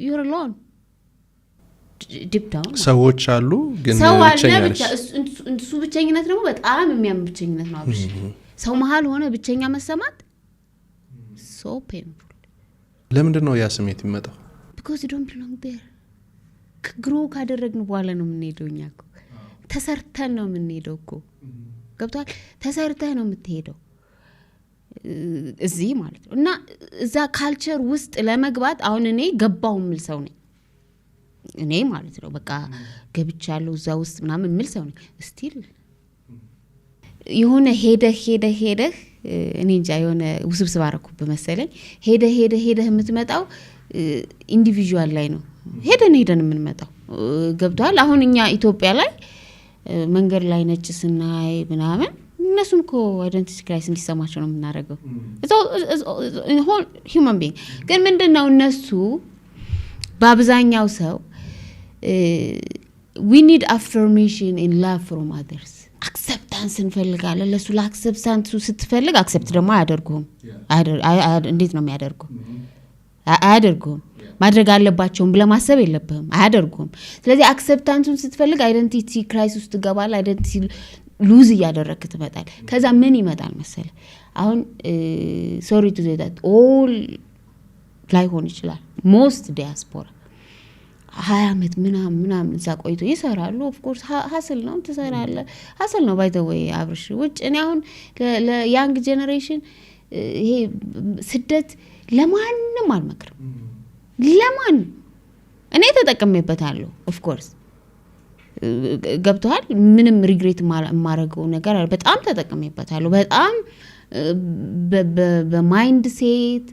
you're alone deep down ሰዎች አሉ ግን ብቸኝነት እሱ ብቸኝነት ደግሞ በጣም የሚያም ብቸኝነት ነው አብሽ ሰው መሃል ሆነ ብቸኛ መሰማት so painful ለምንድን ነው ያ ስሜት የሚመጣው because you don't belong there ግሮ ካደረግን በኋላ ነው የምንሄደውኛ እኮ ተሰርተን ነው የምንሄደው እኮ ገብቷል ተሰርተህ ነው የምትሄደው እዚህ ማለት ነው እና እዛ ካልቸር ውስጥ ለመግባት አሁን እኔ ገባው ምል ሰው ነኝ እኔ ማለት ነው በቃ ገብቻለሁ እዛ ውስጥ ምናምን ምል ሰው ነኝ ስቲል የሆነ ሄደ እኔ እንጃ የሆነ ውስብስብ አረኩብ መሰለኝ ሄደ የምትመጣው ኢንዲቪጁዋል ላይ ነው ሄደን የምንመጣው ገብቷል አሁን እኛ ኢትዮጵያ ላይ መንገድ ላይ ነጭ ስናይ ምናምን እነሱም እኮ አይደንቲቲ ክራይሲስ እንዲሰማቸው ነው የምናደርገው whole human being ግን ምንድነው እነሱ በአብዛኛው ሰው we need affirmation and love from others acceptance እንፈልጋለን ለሱ ለአክሰፕታንሱ ስትፈልግ አክሰፕት ደግሞ አያደርጉም እንዴት ነው የሚያደርጉ አያደርጉም ማድረግ አለባቸውም ብለ ማሰብ የለብህም አያደርጉም ስለዚህ አክሰፕታንሱን ስትፈልግ አይደንቲቲ ክራይሲስ ውስጥ ገባል አይደንቲቲ ሉዝ ያደረክ ትመጣል ከዛ ምን ይመጣል መሰለ አሁን sorry to say that all ላይ ሆን ይችላል most diaspora 20 አመት ምናምን እዛ ቆይቶ ይሰራሉ of course ሀስል ነው ትሰራለ ሀስል ነው by the way አብርሽ ውጭ እኔ አሁን ለያንግ ጄነሬሽን ይሄ ስደት ለማንም አልመክርም ለማን እኔ ተጠቅሜበታለሁ of course ገብቷል ምንም ሪግሬት ማረገው ነገር በጣም ተጠቅሜበታለሁ በጣም በማይንድ ሴት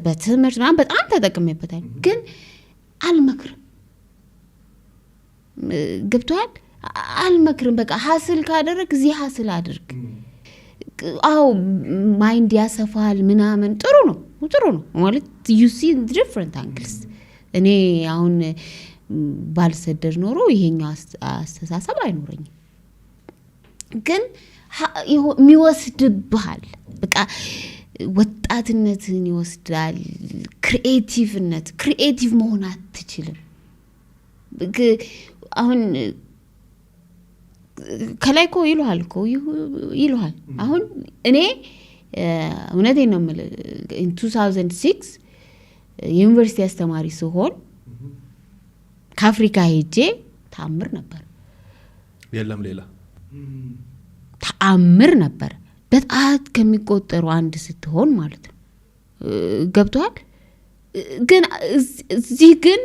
በትምህርት ምናምን በጣም ተጠቅሜበታለሁ ግን አልመክርም ገብቷል አልመክርም በቃ ሀስል ካደረክ እዚህ ሀስል አድርግ አው ማይንድ ያሰፋል ምናምን ጥሩ ነው ማለት you see different angles እኔ አሁን ባልሰደር ኖሮ ይሄኛው አስተሳሰብ አይኖርኝም ግን የሚወስድብሃል በቃ ወጣትነትን ይወስዳል ክሪኤቲቭ መሆን አትችልም አሁን ከላይኮ ይሉሃል አሁን እኔ እውነቴን ነው የምልህ in 2006 ዩኒቨርሲቲ አስተማሪ ሲሆን ከአፍሪካ ሄጄ ታምር ነበር የለም ሌላ ታምር ነበር በጣት ከሚቆጠሩ አንድ ስትሆን ማለት ነው ገብቷል ግን እዚህ ግን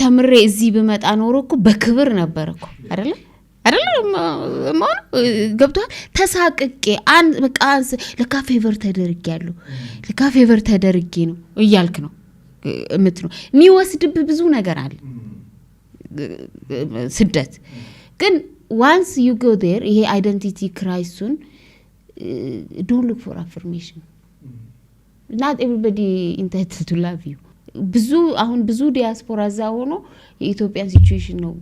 ተምሬ እዚህ በመጣ ኖሮ እኮ በክብር ነበር እኮ አይደለ ገብቷል ተሳቅቄ አንድ በቃ ለካፌቨር ተደርጌ ነው እያልክ ነው እምትነው የሚወስድብ ብዙ ነገር አለ ስደት ግን once you go there ይሄ identity crisis don't look for affirmation not everybody entitled to love you ብዙ ዲያስፖራ እዛ ሆኖ የኢትዮጵያን ሲቹዌሽን ነው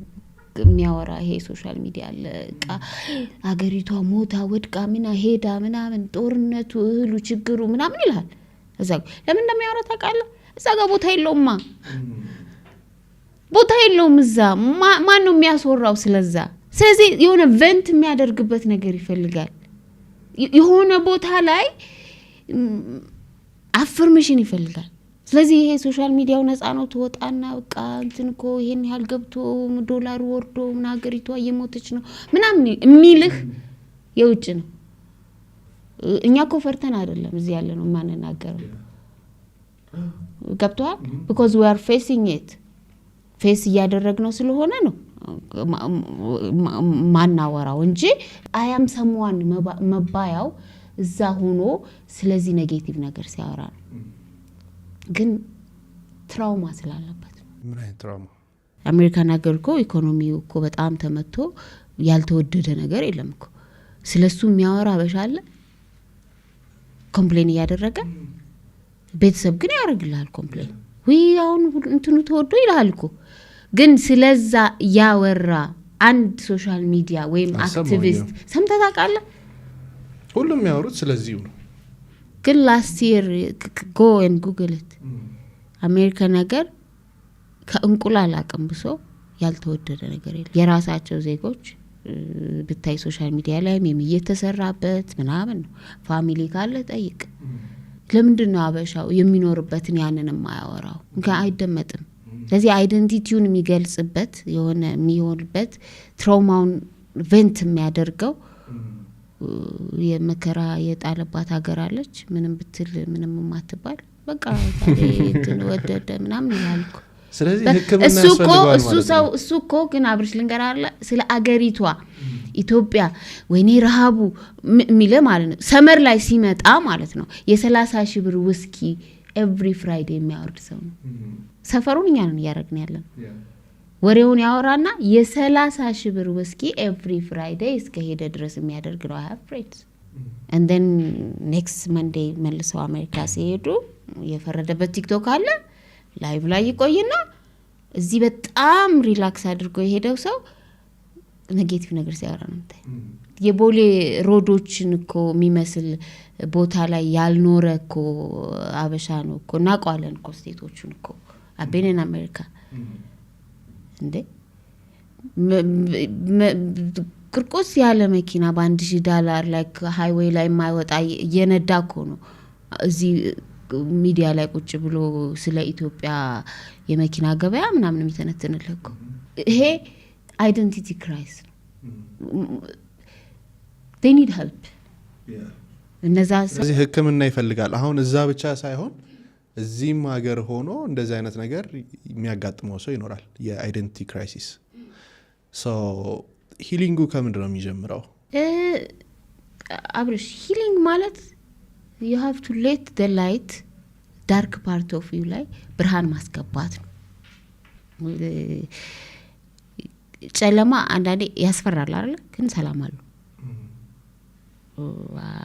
የሚያወራ ይሄ ሶሻል ሚዲያ አለ አገሪቷ ሞታ ወድቃ ሄዳ ምናምን ጦርነቱ እህሉ ችግሩ ምናምን ይላል እዛ ለምን እንደሚያወራ ታውቃለህ እዛ ጋር ቦታ የለውም እዛ ማን ነው የሚያስወራው ስለዛ ስለዚህ የሆነ ቨንት የሚያደርግበት ነገር ይፈልጋል የሆነ ቦታ ላይ አፈርሜሽን ይፈልጋል ስለዚህ ይሄ ሶሻል ሚዲያው ነፃ ነው ተወጣና በቃ እንትንኮ ይሄን ያህል ገብቶ ዶላር ወርዶ ምናገሪቷ እየሞተች ነው ምናምን የሚልህ የውጭ ነው እኛ እኮ ፈርተን አይደለም እዚህ ያለ ነው ማንናገረው ገብቷል because we are facing it ፌስ ያደረግነው ስለሆነ ነው ማናወራው እንጂ I am someone መባያው እዛ ሆኖ ስለዚህ ኔጌቲቭ ነገር ሲያወራ ነው ግን ትራውማ ስላለበት ምን አይነት ትራውማ አሜሪካን ሀገር እኮ ኢኮኖሚው እኮ በጣም ተመቶ ያልተወደደ ነገር የለም እኮ ስለሱ የሚያወራ በሻለ ኮምፕሌን ያደረገ ቤተሰብ ግን ያረግላል ኮምፕሌን አሁን እንትኑ ተወዶ ይላል እኮ ግን ስለዛ ያወራ አንድ ሶሻል ሚዲያ ወይም አክቲቪስት ሰምተህ ታውቃለህ ሁሉም ያወሩት ስለዚህ ነው ግን last year go and google it አሜሪካ ነገር ከእንቁላል አቀምብሶ ያልተወደደ ነገር የለም። የራሳቸው ዜጎች ብታይ ሶሻል ሚዲያ ላይ እየተሰራበት ምናምን ነው። ፋሚሊ ካለ ጠይቅ። ለምንድነው አበሻው የሚኖርበትን ያንን የማያወራው? አይደመጥም። ስለዚህ አይደንቲቲውን የሚገልጽበት የሆነ የሚሆንበት ትራውማውን ቬንት የሚያደርገው የመከራ የጣለባት ሀገር አለች ምንም ብትል ምንም ማትባል በቃ ወደደ ምናምን ይላል። ስለዚህ ህክምና ያስፈልጋል ማለት ነው። እሱ እኮ ግን አብርሽ ልንገራለ ስለ አገሪቷ ኢትዮጵያ ወይኔ ረሃቡ ሚለ ማለት ነው። ሰመር ላይ ሲመጣ ማለት ነው የ30,000 ብር ውስኪ ኤቭሪ ፍራይዴ የሚያወርድ ሰው ነው። ሰፈሩን እኛ ነን ያረግን ያለን ወሬውን ያወራና የ30,000 ብር ውስኪ ኤቭሪ ፍራይዴ እስከ ሄደ ድረስ የሚያደርግ ነው። I have friends and then next Monday መልሰው አሜሪካ ሲሄዱ የፈረደበት ቲክቶክ አለ ላይቭ ላይ ይቆይና እዚህ በጣም ሪላክስ አድርጎ የሄደው ሰው ኔጌቲቭ ነገር ሲያወራ ነው የምታይ። የቦሌ ሮዶችን እኮ የሚመስል ቦታ ላይ ያልኖረ እኮ አበሻ ነው እኮ እናውቀዋለን እኮ ስቴቶቹን እኮ አቤኔን አሜሪካ እንዴ ቅርቆስ ያለ መኪና $1,000 ላይ ሃይዌይ ላይ ማይወጣ የነዳ እኮ ነው እዚህ ሚዲያ ላይ ቁጭ ብሎ ስለ ኢትዮጵያ የመኪና ገበያ ምናምን የሚተነትንልህ እኮ። ይሄ አይደንቲቲ ክራይሲስ ነው። they need help እነዛ ስለዚህ ህክምና ይፈልጋል። አሁን እዛ ብቻ ሳይሆን እዚህም ሀገር ሆኖ እንደዚህ አይነት ነገር የሚያጋጥመው ሰው ይኖራል። የአይደንቲቲ ክራይሲስ ሶ ሂሊንጉ ከምንድን ነው የሚጀምረው? አብርሽ ሂሊንግ ማለት you have to let the light dark part of you ላይ ብርሃን ማስገባት ነው። ጨለማ አንዳንዴ ያስፈራል አይደል? ግን ሰላም አለው።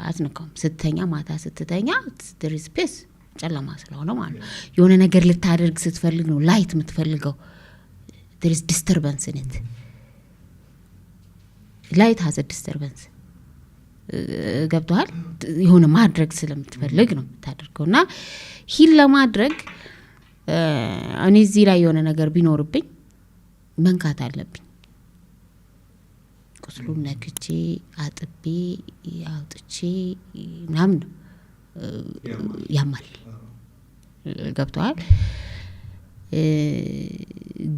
አትነካም። ስትተኛ ማታ ስትተኛ there is peace ጨለማ ስለሆነ ማለት ነው። የሆነ ነገር ልታደርግ ስትፈልግ ነው ላይት የምትፈልገው። there is disturbance in it. light has a disturbance. ገብቷል? የሆነ ማድረግ ስለምትፈልግ ነው የምታደርገውና ሂል ለማድረግ እኔ እዚህ ላይ የሆነ ነገር ቢኖርብኝ መንካት አለብኝ። ቁስሉን ነክቼ አጥቤ አውጥቼ ምናምን ያማል። ገብቷል?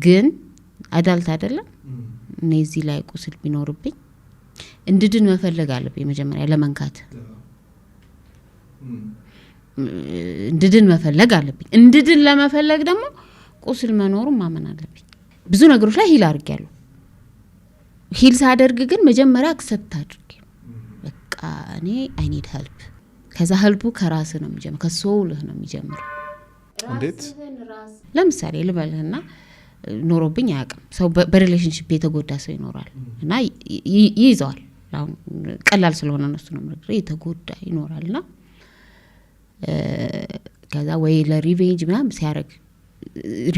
ግን አዳልት አይደለም። እኔ እዚህ ላይ ቁስል ቢኖርብኝ እንድድን መፈለግ አለብኝ። መጀመሪያ ለመንካት እንድድን መፈለግ አለብኝ። እንድድን ለመፈለግ ደግሞ ቁስል መኖሩን ማመን አለብኝ። ብዙ ነገሮች ላይ ሂል አድርጌያለሁ። ሂል ሳደርግ ግን መጀመሪያ አክሰፕት አድርጌ በቃ እኔ I need help። ከዛ ሄልፑ ከራስ ነው የሚጀምረው፣ ከሶልህ ነው የሚጀምረው። እንዴት? ለምሳሌ ልበልህና ኖሮብኝ አያውቅም። ሰው በሪሌሽንሺፕ የተጎዳ ሰው ይኖራል እና ይይዘዋል። አሁን ቀላል ስለሆነ ነው እሱ ነው ማለት የተጎዳ ይኖራልና ከዛ ወይ ለሪቬንጅ ምናምን ሲያረግ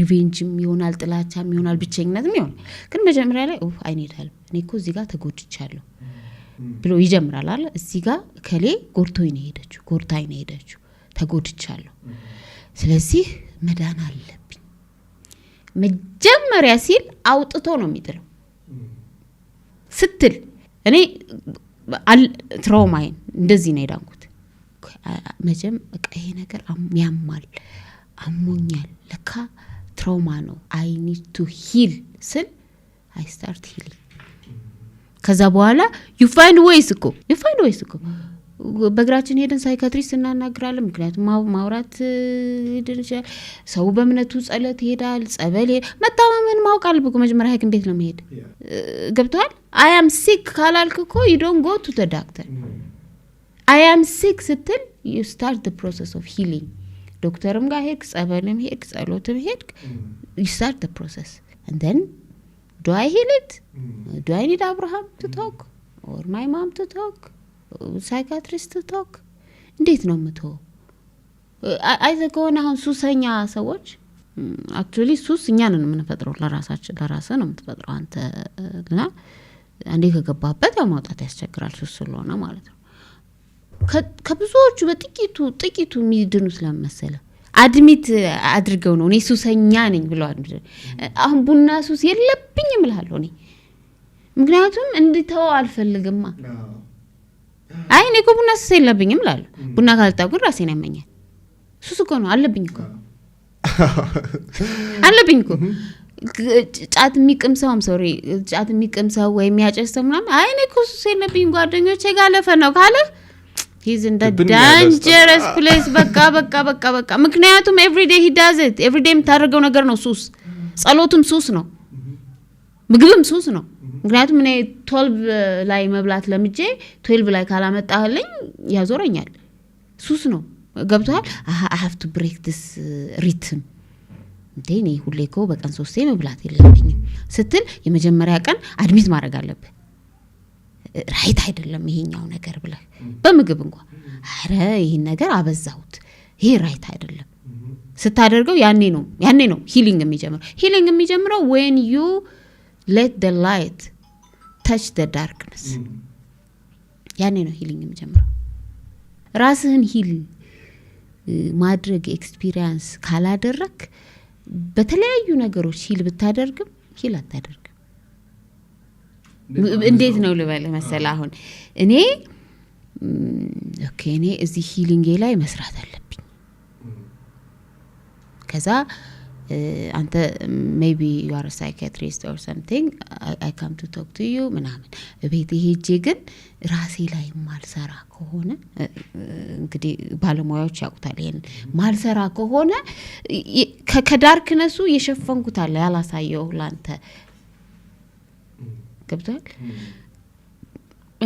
ሪቬንጅም ይሆናል፣ ጥላቻም ይሆናል፣ ብቸኝነትም ይሆናል። ግን መጀመሪያ ላይ I need help እኔ እኮ እዚህ ጋር ተጎድቻለሁ ብሎ ይጀምራል አይደል? እዚህ ጋር ከሌ ጎርቶኝ ነው ሄደችው፣ ጎርታኝ ነው ሄደችው፣ ተጎድቻለሁ፣ ስለዚህ መዳን አለብኝ። መጀመሪያ ሲል አውጥቶ ነው የሚጥለው ስትል እኔ ትራውማዬን እንደዚህ ነው የዳንኩት። መጀመሪያ በቃ ይሄ ነገር ያማል፣ አሞኛል፣ ለካ ትራውማ ነው I need to heal ስል I start healing። ከዛ በኋላ you find ways እኮ በእግራችን ሄደን ሳይካትሪስት እናናግራለን። ምክንያቱም ማውራት ይደርጃል። ሰው በእምነቱ ጸሎት ይሄዳል፣ ጸበል መታመምን ማውቃል። በቃ መጀመሪያ ሐኪም ቤት ነው መሄድ። ገብቷል? I am sick ካላልክ እኮ you don't go to the doctor። I am sick ስትል you start the process of healing። ዶክተርም ጋር ሄድክ፣ ጸበልም ሄድክ፣ ጸሎትም ሄድክ፣ you start the process and then do I heal it? Do I need Abraham to talk or my mom to talk? ሳይካትሪስት ቶክ እንዴት ነው የምትሆ? አይዘ ከሆነ አሁን ሱሰኛ ሰዎች አክቹሊ ሱስ እኛ ነን የምንፈጥረው፣ ለራስህ ነው የምትፈጥረው አንተ እና አንዴ ከገባበት ያው ማውጣት ያስቸግራል ሱስ ስለሆነ ማለት ነው። ከብዙዎቹ በጥቂቱ የሚድኑ ስለመሰለ አድሚት አድርገው ነው እኔ ሱሰኛ ነኝ ብለዋል አሁን ቡና ሱስ የለብኝም እላለሁ እኔ ምክንያቱም እንድተው አልፈልግማ አይ እኔ እኮ ቡና ሱስ የለብኝም እላለሁ ቡና ካልጠጣሁ ግን ራሴን ያመኛል ሱስ እኮ ነው አለብኝ እኮ አለብኝ እኮ ጫት የሚቀምሰውም ሶሪ ጫት የሚቀምሰው ወይ የሚያጨሰው ምናምን አይ እኔ እኮ ሱስ የለብኝም ጓደኞቼ ጋር ለፈነው ካለ he's in the dangerous place በቃ ምክንያቱም every day he does it every day የምታደርገው ነገር ነው ሱስ ጸሎቱም ሱስ ነው ምግብም ሱስ ነው ምክንያቱም እኔ 12 ላይ መብላት ለምጄ 12 ላይ ካላመጣህልኝ ያዞረኛል ሱስ ነው ገብቷል I have to break this rhythm እንዴ ሁሌ እኮ በቀን 3 መብላት የለብኝም ስትል የመጀመሪያ ቀን አድሚት ማድረግ አለብህ ራይት አይደለም ይሄኛው ነገር ብለህ በምግብ እንኳን አረ ይሄን ነገር አበዛሁት ይሄ ራይት አይደለም ስታደርገው ያኔ ነው ሂሊንግ የሚጀምረው when you let the light touch the darkness ያኔ ነው ሂሊንግ የሚጀምረው ራስህን ሂል ማድረግ ኤክስፒሪየንስ ካላደረክ በተለያዩ ነገሮች ሂል ብታደርግም ሂል አታደርግም እንዴት ነው ልበል መሰለህ አሁን እኔ ኦኬ እኔ እዚህ ሂሊንግ ላይ መስራት አለብኝ ከዛ አንተ maybe you are a psychiatrist or something I come to talk to you ምናምን ቤት ሄጄ ግን ራሴ ላይ ማልሰራ ከሆነ እንግዲህ ባለሙያዎች ያውቁታል ይሄን ማልሰራ ከሆነ ከዳርክነሱ የሸፈንኩት አለ ያላሳየው ላንተ ገብቷል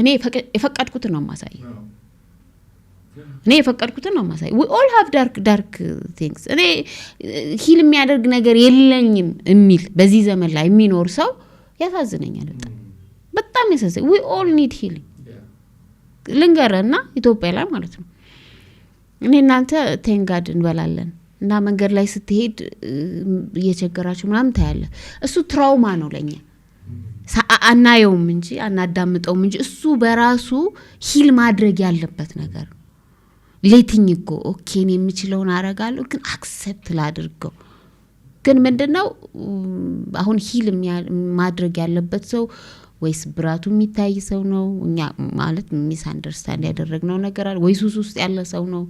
እኔ የፈቀድኩት ነው ማሳየው እኔ የፈቀድኩት ነው ማሳየው we all have dark things እኔ ሂል የሚያደርግ ነገር የለኝም እሚል በዚህ ዘመን ላይ የሚኖር ሰው ያሳዝነኛል በጣም ያሳዝነኛል we all need healing ልንገርና ኢትዮጵያ ላይ ማለት ነው እኔ እናንተ ቴንጋድ እንበላለን እና መንገድ ላይ ስትሄድ እየቸገራችሁ ምናምን ታያለ እሱ ትራውማ ነው ለኛ አናየውም እንጂ አናዳምጠውም እንጂ እሱ በራሱ ሂል ማድረግ ያለበት ነገር ሌቲንግ ጎ ኦኬ እኔ የምችለውን አረጋለሁ ግን አክሰፕት ላድርገው ግን ምንድነው አሁን ሂል ማድረግ ያለበት ሰው ወይስ ብራቱ የሚታይ ሰው ነው እኛ ማለት ሚስ አንደርስታንድ ያደረግነው ነገር አለ ወይስ ሱስ ውስጥ ያለ ሰው ነው